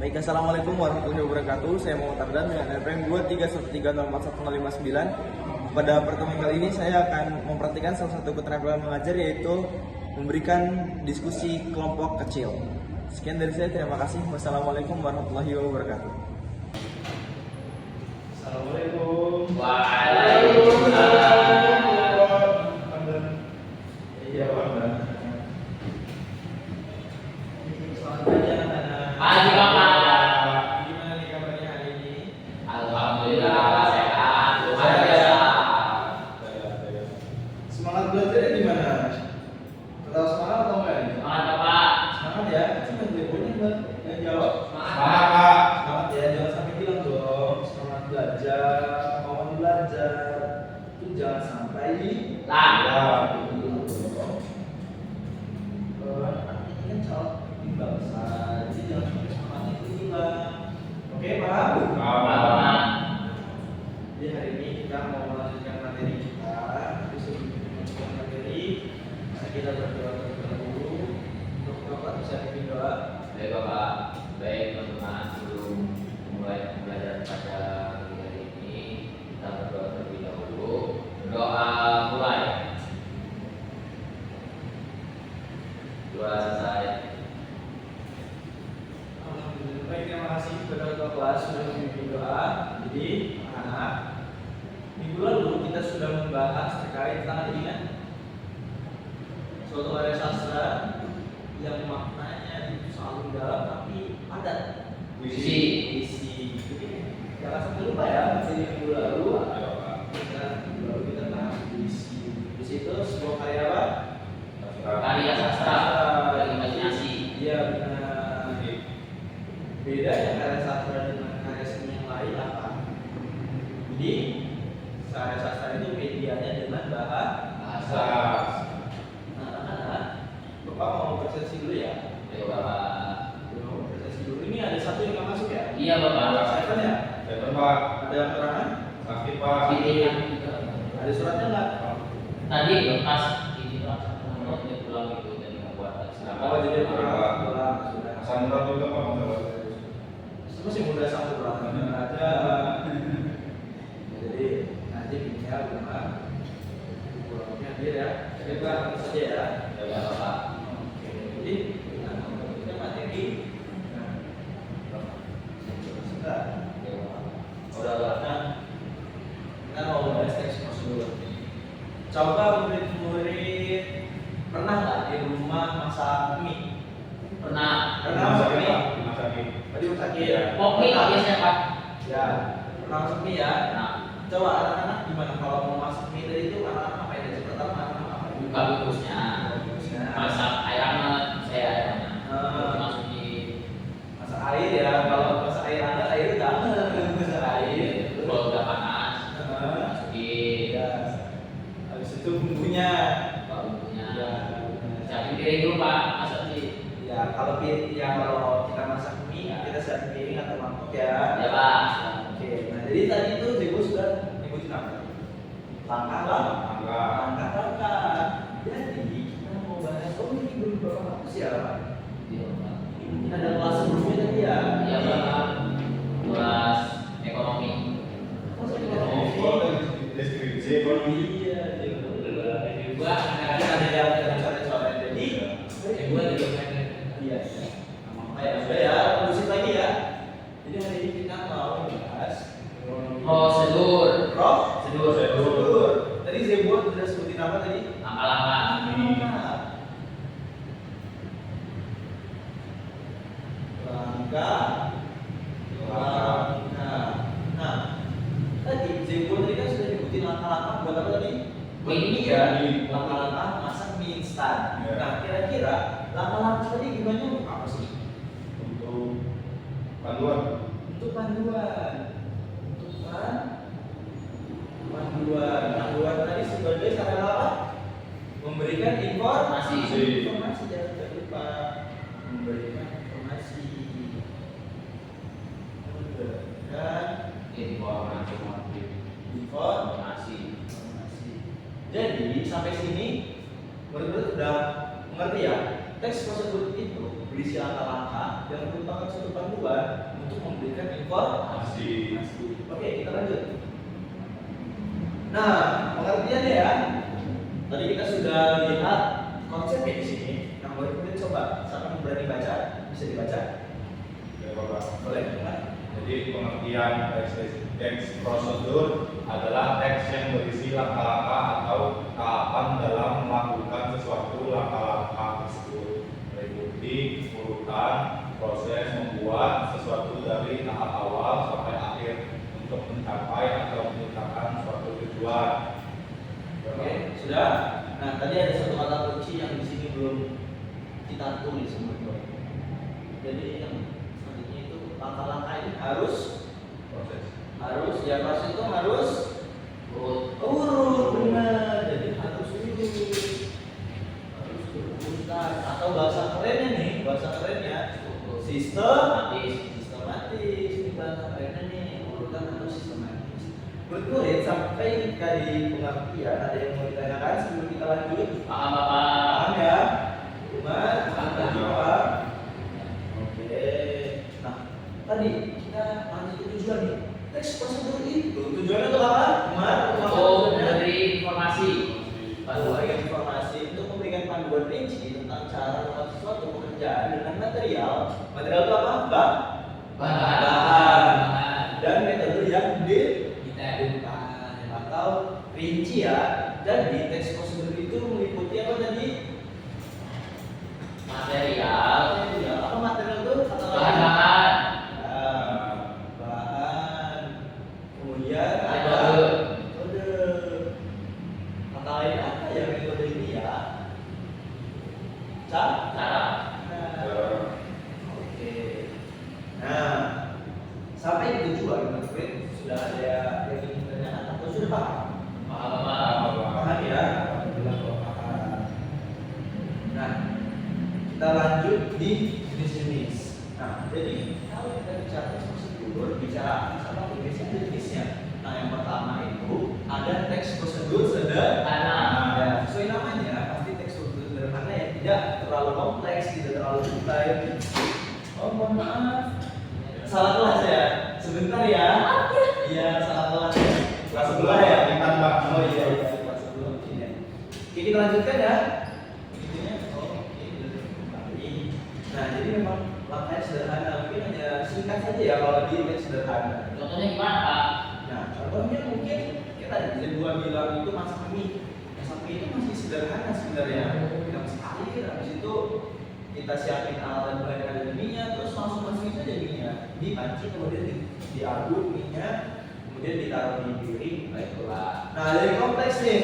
Baik, assalamualaikum warahmatullahi wabarakatuh. Saya Muhammad Ardan dengan NPM 231304159. Pada pertemuan kali ini saya akan memperhatikan salah satu keterampilan mengajar, yaitu memberikan diskusi kelompok kecil. Sekian dari saya, terima kasih. Wassalamualaikum warahmatullahi wabarakatuh. Assalamualaikum. Waalaikumsalam. Iya, Pak. Selamat pagi anak-anak. Pagi, Bapak. Gimana nih kabarnya hari ini? Alhamdulillah sehat. Luar biasa. Semangat belajarnya gimana? Tetap semangat atau enggak nih? Semangat, Bapak. Semangat ya. Coba teleponnya buat yang jawab. Semangat. Semangat ya, jangan sampai bilang dong. Semangat belajar, kemauan belajar. Itu jangan sampai Lah. Ini kan calon pemimpin bangsa, jadi jangan sampai semangat itu hilang. Oke, paham? Bapak. Jadi hari ini kita mau melanjutkan materi kita. Tapi sebelum kita melanjutkan materi, mari kita berdoa terlebih dahulu. Untuk Bapak bisa bimbing doa. Baik, Bapak. Baik, teman-teman. Sebelum mulai belajar pada hari ini, kita berdoa terlebih dahulu. Doa mulai. Doa selesai. Alhamdulillah. Baik, terima kasih kepada ketua kelas sudah membimbing doa. Jadi, anak-anak, minggu lalu kita sudah membahas terkait tentang ini kan, suatu karya sastra yang maknanya itu selalu dalam tapi padat. Puisi. Jangan sampai lupa ya, jadi minggu lalu kita bahas puisi. Puisi itu sebuah karya apa? Karya sastra dari imajinasi. Iya, benar. Bedanya karya sastra dengan karya seni yang lain apa? Jadi karya sastra itu medianya dengan bahasa. Nah, anak-anak, Bapak mau persesi dulu ya? Baik, Bapak. Mau persesi dulu. Ini ada satu yang nggak masuk ya? Iya, Bapak. Saya ya? Pak. Ada keterangan? Sakit, Pak. Ada suratnya nggak? Tadi lepas ini langsung dia pulang itu jadi membuat Oh, jadi pulang sudah. Asam urat juga, Pak. Masih muda sampai pulang ada. Jadi nanti ya bukan pulangnya dia ya. Kita langsung saja ya. Ya, Bapak. Oke. Jadi kita materi. Sebentar. Nah, kita mau bahas teks prosedur. Coba murid-murid pernah nggak di rumah masak mie? Pernah. Pernah masak mie? Sakit. Tadi masak mie ya? Kopi biasanya, Pak. Ya, pernah masak mie ya? Nah, Coba anak-anak gimana kalau mau masak mie tadi itu anak-anak ngapain aja? Pertama anak-anak apa? buka bungkusnya. Masak air hangat, saya air hangat. Masukin Masak air ya. Kalau masak air hangat, air udah hangat. Masak air. kalau udah panas, Heeh. masukin Ya. Habis itu bumbunya. bumbunya. Ya. Siapin piring dulu, Pak. Masak sih. Ya, kalau kalau kita masak mie, kita siapin piring atau mangkok ya. Ya, Pak. Oke. Nah, jadi tadi itu Ibu sudah nyebutin apa? Langkah-langkah. Jadi kita mau bahas. Oh, ini belum Bapak hapus ya? Iya, Pak. Ini ada kelas sebelumnya tadi ya. Iya, Pak. Kelas ekonomi. Masa Oh, ekonomi? deskripsi. Iya, Gua ada yang coret-coret. Jadi, gua juga pengen. iya. Kayak sudah ya, terusin lagi ya. Jadi hari ini kita mau bahas Prosedur. prosedur. Tadi saya buat sudah sebutin apa tadi? Langkah-langkah. Langkah. Nah, tadi Zebo tadi kan sudah nyebutin langkah-langkah buat apa tadi? Buat mie ya. Langkah-langkah masak mie instan. Ya. Nah, kira-kira langkah-langkah tadi gimana? Apa sih? Untuk panduan. Untuk panduan. Panduan tadi sebagai sarana apa? Memberikan informasi. Informasi jangan lupa memberikan informasi. Dan informasi. Jadi sampai sini murid-murid sudah mengerti ya, teks prosedur itu berisi langkah-langkah yang merupakan suatu panduan untuk memberikan informasi. Oke, kita lanjut. Nah, pengertiannya ya. Tadi kita sudah lihat konsepnya di sini. Nah, boleh kemudian coba, siapa yang berani baca? Bisa dibaca? Boleh, Pak. Jadi pengertian teks prosedur adalah teks yang berisi langkah-langkah atau tahapan dalam melakukan sesuatu langkah-langkah tersebut, meliputi urutan proses membuat sesuatu dari tahap awal sampai akhir untuk mencapai atau menciptakan suatu tujuan. Oke, sudah. Nah, tadi ada satu kata kunci yang di sini belum kita tulis semua. Jadi yang selanjutnya itu langkah-langkah ini harus ya proses itu harus urut benar. Jadi harus berurutan atau bahasa kerennya sistematis. Ini bahasa kerennya nih, urutan atau sistematis. Berkulit sampai dari pengertian ada yang mau ditanyakan sebelum kita lanjut? Paham Bapak? Paham ya? Paham? Oke. Nah, tadi kita lanjut ke tujuan nih. Teks prosedur itu tujuannya untuk apa? Untuk memberi informasi. Memberikan informasi untuk memberikan panduan rinci tentang cara melakukan suatu pekerjaan dengan material. Material itu apa? Bahan. Dan metode yang ditentukan atau rinci ya. Jadi teks prosedur itu meliputi apa tadi? Material. Apa material itu? Bahan. Bahan. Kemudian ada metode. Kata lain apa ya metode ini ya? Cara. Oke. Nah, sampai di tujuan mungkin sudah ada yang ingin bertanya atau sudah paham? Paham ya? Alhamdulillah kalau paham. Nah, kita lanjut di jenis-jenis. Nah, jadi kalau kita bicara teks prosedur, bicara apa jenisnya? Ada jenisnya. Nah, yang pertama itu ada teks prosedur sederhana. Ya, sesuai namanya pasti teks prosedur sederhana yang tidak terlalu kompleks, tidak terlalu detail. Oh, mohon maaf. Salah kelas ya. Sebentar ya. Iya, salah kelas. Kelas sebelah ya. Oh iya, kelas sebelah sini. Oke, kita lanjutkan ya. Nah, jadi memang langkahnya sederhana, mungkin hanya singkat saja ya kalau di teks sederhana. Contohnya gimana Pak? Nah, contohnya mungkin kita tadi gua bilang itu masak mie. Masak mie itu masih sederhana sebenarnya. Kita masak air, habis itu kita siapin alat dan bahan yang ada di mie-nya, terus langsung masukin saja mie-nya di panci, kemudian diaduk mie-nya, kemudian ditaruh di piring. Baiklah. Nah, dari kompleks nih.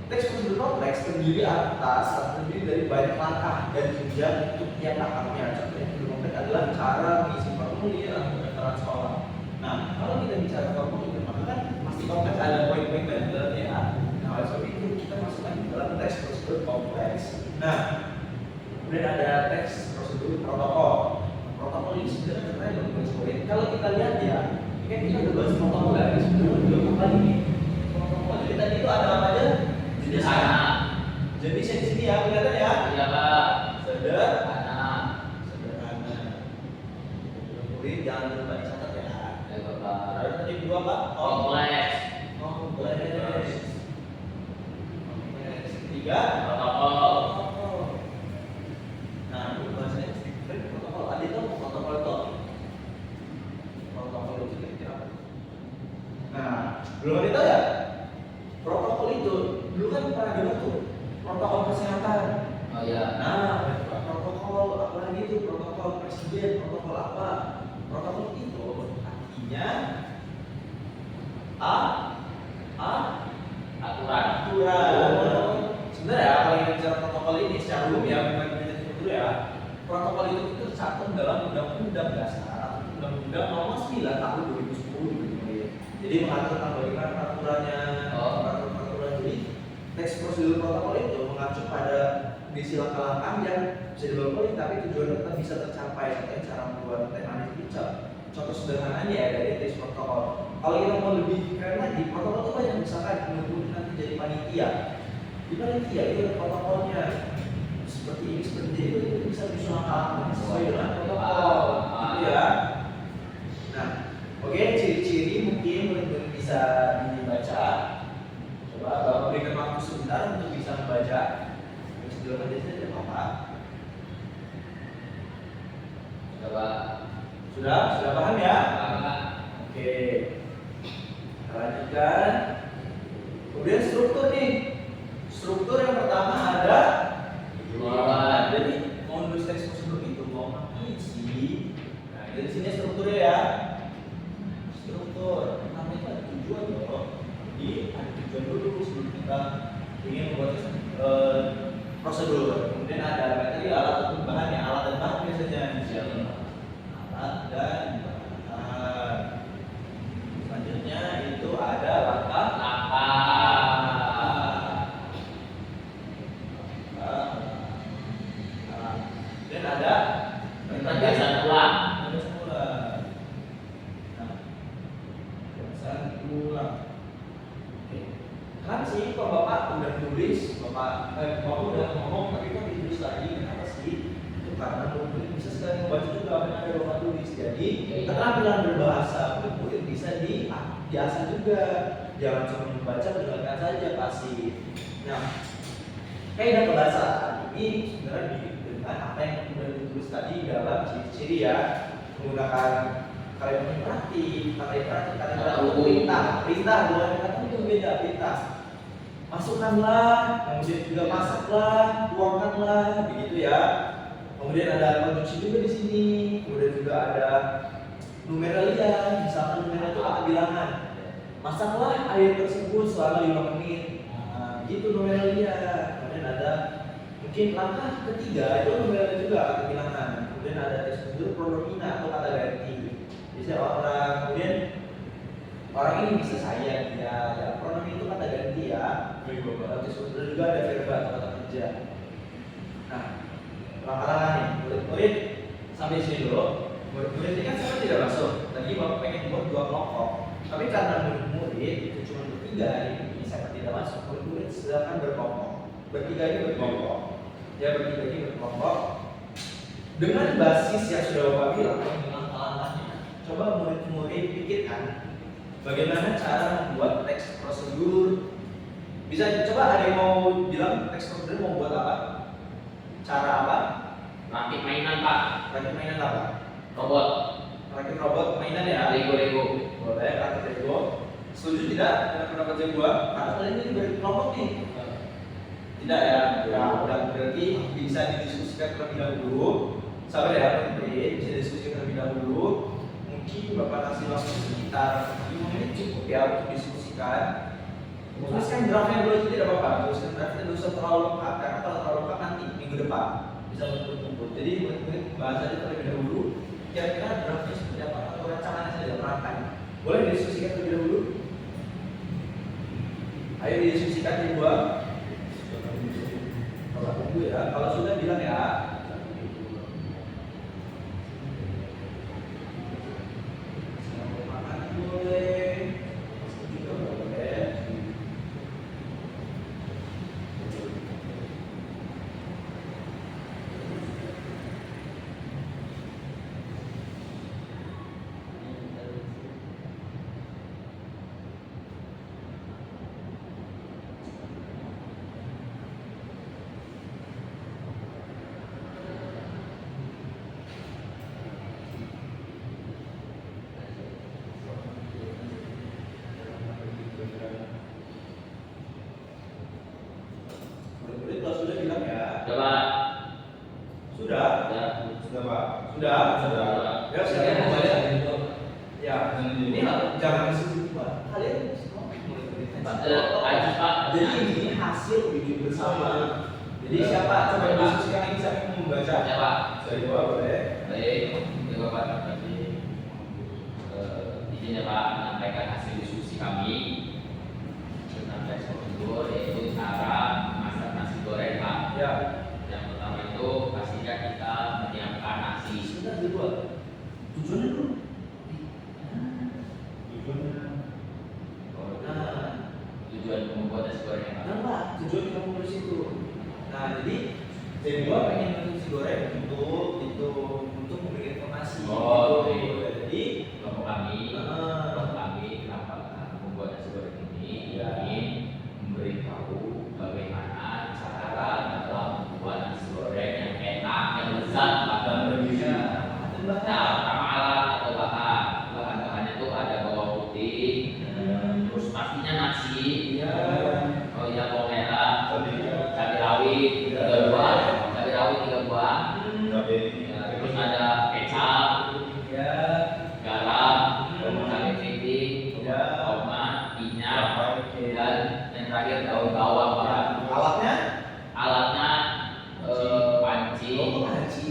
Teks prosedur kompleks terdiri dari banyak langkah dan jenjang untuk tiap langkahnya. Contohnya yang kompleks adalah cara mengisi formulir atau pendaftaran sekolah. Nah, kalau kita bicara formulir, maka kan pasti kompleks ada poin-poin dan dalamnya ya. Nah, oleh sebab itu kita masukkan di dalam teks prosedur kompleks. Nah, kemudian ada teks prosedur protokol. Protokol ini sebenarnya keren loh, guys. Kalau kita lihat ya, kan kita udah bahas protokol ya, sebenarnya belum kembali nih. Protokol jadi tadi itu ada apa aja? Sederhana. Jenisnya di sini ya, kelihatan ya? Iya Pak. Sederhana. Kemudian jangan lupa dicatat ya. Baik Bapak. Ada tadi dua Pak? Kompleks. Kompleks. Tiga. Protokol. Nah, itu bahasanya protokol. Ada itu protokol itu. Protokol itu kira-kira apa? Nah, belum ada tahu ya? Protokol itu dulu kan pernah dengar tuh protokol kesehatan. Oh iya. Nah, protokol apa lagi itu? Protokol presiden, protokol apa? Protokol itu artinya aturan. Sebenarnya kalau kita bicara protokol ini secara umum ya, bukan kita dulu ya. Protokol itu tercantum dalam Undang-Undang Dasar Undang-Undang Nomor 9 Tahun 2010 gitu ya. Jadi mengatur tentang bagaimana peraturannya, peraturan. Jadi teks prosedur protokol itu mengacu pada mengisi langkah-langkah yang bisa dilalui tapi tujuannya tetap bisa tercapai. Contohnya cara membuat teh manis kicap. Contoh sederhananya ya dari teks protokol. Kalau kita mau lebih keren lagi, protokol itu banyak, misalkan kemudian nanti jadi panitia. Di panitia itu ada protokolnya. seperti ini, seperti itu bisa disusun langkah sesuai dengan protokol, gitu ya. Nah, oke, ciri-ciri mungkin murid-murid bisa dibaca. Coba Bapak berikan waktu sebentar untuk bisa membaca. Sebelum nanti saja tidak apa-apa. Coba. Sudah paham ya? Pak. Oke. Kita lanjutkan. Kemudian struktur nih. Struktur yang pertama ada Tujuan. jadi mau nulis teks prosedur itu mau ngapain sih? Nah, dari sini strukturnya ya. Struktur. Pertama itu ada tujuan loh. Jadi ada tujuan dulu sebelum kita ingin membuat prosedur. Kemudian ada materi, alat ataupun bahan ya, alat dan bahan biasanya. Alat dan bahan. Selanjutnya itu ada langkah. Dan ada Penegasan ulang. penegasan ulang. Nah, penegasan ulang. Oke. Kenapa sih kok Bapak udah tulis, Bapak udah ngomong tapi kok ditulis lagi? Kenapa sih? Itu karena murid bisa sekali membaca juga apa yang ada Bapak tulis. Jadi keterampilan berbahasa murid bisa diasah juga. Jangan cuma membaca mendengarkan saja pasif. Nah, kaidah kebahasaan ini sebenarnya dengan apa yang sudah ditulis tadi dalam ciri-ciri ya, menggunakan kalimat imperatif, kata itu perintah bukan kata itu beda, perintah. Masukkanlah, kemudian juga masaklah, tuangkanlah, begitu ya. Kemudian ada konjungsi juga di sini, kemudian juga ada numeralia, misalkan numeralia itu kata bilangan. Masaklah air tersebut selama 5 menit. Nah, gitu numeralia. Kemudian ada mungkin langkah ketiga itu numeralia juga kata bilangan. Kemudian ada tersebut pronomina atau kata ganti. Bisa kemudian orang ini bisa saya, dia, ya pronomin itu kata ganti ya. Tersebut juga ada verba atau kata kerja. Nah, langkah-langkah nih, murid-murid sampai sini dulu. Murid-murid ini kan sama tidak masuk. Tadi Bapak pengen buat 2 kelompok. Tapi karena murid-murid itu cuma bertiga ini saya tidak masuk. Murid-murid silakan berkelompok. Bertiga ini berkelompok. Ya bertiga ini berkelompok. Dengan basis yang sudah Bapak bilang langkah-langkahnya. Coba murid-murid pikirkan bagaimana cara membuat teks prosedur. Bisa coba ada yang mau bilang teks prosedur mau buat apa? Cara apa? Rakit mainan Pak. Rakit mainan apa? Robot. Rakit robot mainan ya? Lego. Boleh, rakit Lego. Setuju tidak dengan pendapat yang gua? Karena kalian ini berkelompok nih. Tidak ya? Ya, udah berarti bisa didiskusikan terlebih dahulu. Sabar ya, murid, bisa didiskusikan terlebih dahulu. Mungkin Bapak kasih waktu sekitar 5 menit cukup ya untuk diskusikan. Tuliskan draftnya dulu itu tidak apa-apa. Tuliskan draftnya dulu usah terlalu lengkap karena kalau terlalu lengkap nanti minggu depan bisa menumpuk. Jadi murid-murid bahas aja terlebih dahulu. Kira-kira draftnya seperti apa atau rancangannya saja perangkat. Boleh didiskusikan terlebih dahulu. Ayo didiskusikan di dua. Kalau tunggu ya. Kalau sudah bilang ya. Makan boleh. Juga boleh. Murid-murid kalau sudah bilang ya. Coba. Sudah. Sudah Pak. Sudah. Sudah. Ya silakan membaca. Ya. Ini jangan disebut Pak. Kalian semua murid-murid. Aji Pak. Jadi ini hasil bikin bersama. Jadi siapa coba diskusikan ini siapa yang mau membaca? Ya Pak. Saya dua boleh. Baik, ya Bapak tadi izinnya Pak menyampaikan hasil diskusi kami tentang teks prosedur yaitu cara masak nasi goreng Pak. Ya. Yang pertama itu pastikan kita menyiapkan nasi. Sudah dibuat. Tujuannya dulu. Tujuan membuat nasi goreng Pak. Kenapa? Tujuan kamu nulis itu. Nah, jadi T2 pengen untuk si goreng untuk memberikan informasi. Oh, gitu. iya. Jadi Kelompok kami Ah. kenapa membuat nasi goreng ini Ya. ingin memberitahu bagaimana cara dalam membuat nasi goreng yang enak, yang lezat, bahkan bergizi. Nah, pertama alat atau bahan-bahannya itu ada bawang putih, terus pastinya nasi, Iya. oh iya bawang merah, Tadi cabai rawit 3 buah, cabai rawit 3 buah, cabai ya, terus ada kecap, Ya. garam, cabai keriting, Ya. tomat, minyak, Oke. dan yang terakhir daun bawang Pak. Alatnya? Alatnya panci, Oh, panci.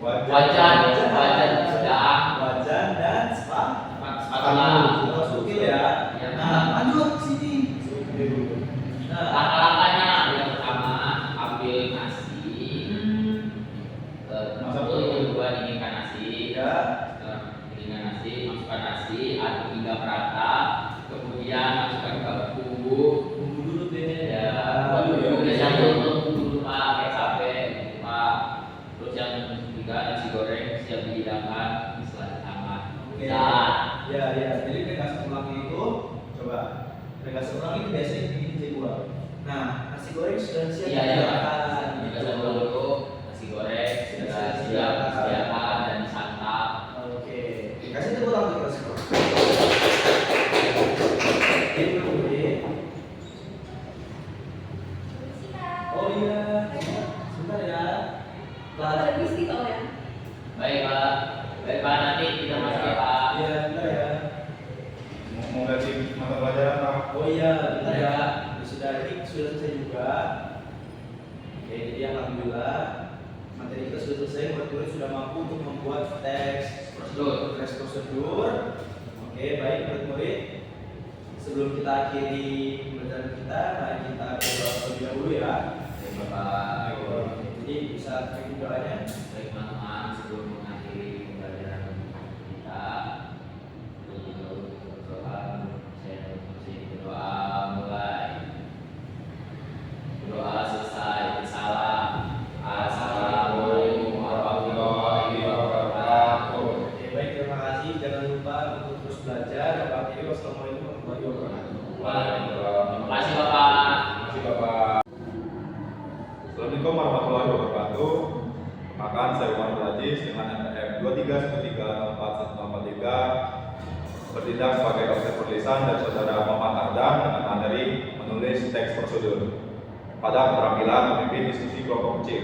wajan sedang, Wajan dan spatula. spatula. Oh, sukil ya. Ya. Nah, lanjut ke sini. Nah, Langkah-langkahnya yang pertama ambil nasi, itu yang kedua dinginkan nasi, ya. dinginkan nasi, masukkan nasi, aduk hingga merata, kemudian masukkan ke bumbu. Bumbu dulu deh. Ya, bumbu udah campur bumbu Pak, kayak cabai, Pak. Terus yang ketiga nasi goreng siap dihidangkan setelah ditambah. Oke. Nah, Ya, ya. Jadi regasi ulangnya itu coba. Regasi ulang itu biasanya bikin C2. Nah, nasi goreng sudah siap iya ya Pak. dihidangkan. Kita dulu nasi goreng sudah siap disediakan dan disantap. Oke. Kasih tepuk tangan untuk nasi goreng. Ini dulu deh. Oh iya. Sebentar ya. Ada bisnis soalnya. Baik Pak, baik Pak, nanti kita masuk ya Pak. Iya, bentar ya. mau ganti mata pelajaran Pak? Oh iya, bentar ya. Sudah ini sudah selesai juga. Oke, jadi alhamdulillah materi kita sudah selesai. Murid-murid sudah mampu untuk membuat teks prosedur. Oke, baik murid-murid. Sebelum kita akhiri pembelajaran kita, mari kita berdoa terlebih dahulu ya. Baik Bapak. Jadi bisa bikin doanya. Baik teman-teman, sebelum mengakhiri pembelajaran kita, terlebih dahulu kita berdoa. Saya masih berdoa mulai. Berdoa selesai. Salam. Assalamualaikum warahmatullahi wabarakatuh. Oke, baik, terima kasih. Jangan lupa untuk terus belajar. Bapak akhiri, wassalamualaikum warahmatullahi wabarakatuh. Waalaikumsalam. Terima kasih Bapak. Terima kasih Bapak. Assalamualaikum warahmatullahi wabarakatuh. Perkenalkan saya Umar Abdul dengan NPM 23131443 bertindak sebagai dosen pertulisan dan saudara Muhammad Ardan dengan materi menulis teks prosedur pada keterampilan memimpin diskusi kelompok kecil.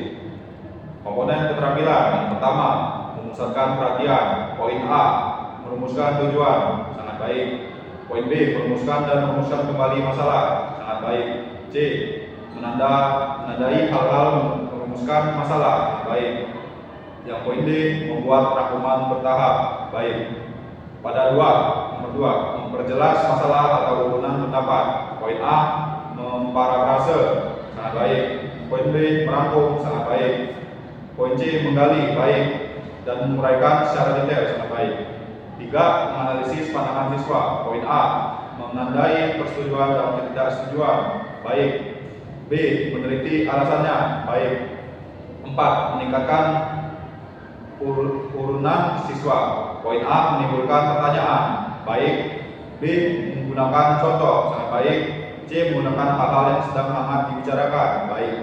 Komponen keterampilan yang pertama, memusatkan perhatian. Poin A, merumuskan tujuan, sangat baik. Poin B, merumuskan dan merumuskan kembali masalah, sangat baik. C, menandai hal-hal merumuskan masalah, baik. Yang poin D, membuat rangkuman bertahap, baik. Pada nomor 2, memperjelas masalah atau urunan pendapat. Poin A, memparafrase, sangat baik. Poin B, merangkum, sangat baik. Poin C, menggali, baik. Dan menguraikan secara detail, sangat baik. 3, menganalisis pandangan siswa. Poin A, menandai persetujuan dan ketidaksetujuan, baik. B, meneliti alasannya, baik. 4, meningkatkan urunan siswa. Poin A, menimbulkan pertanyaan, baik. B, menggunakan contoh, sangat baik. C, menggunakan hal-hal yang sedang hangat dibicarakan, baik.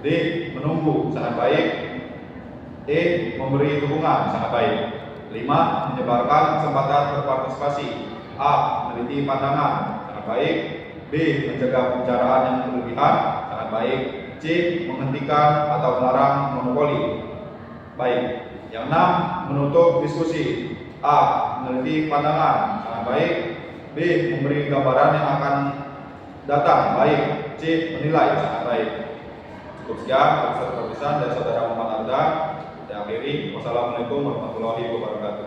D, menunggu, sangat baik. E, memberi dukungan, sangat baik. 5, menyebarkan kesempatan berpartisipasi. A, meneliti pandangan, sangat baik. B, menjaga pembicaraan yang berlebihan, sangat baik. C, menghentikan atau melarang monopoli, baik. Yang 6, menutup diskusi. A, meneliti pandangan, sangat baik. B, memberi gambaran yang akan datang, baik. C, menilai, sangat baik. Cukup sekian, Profesor Perpisahan dari Saudara Muhammad Arda. Saya akhiri. Wassalamualaikum warahmatullahi wabarakatuh.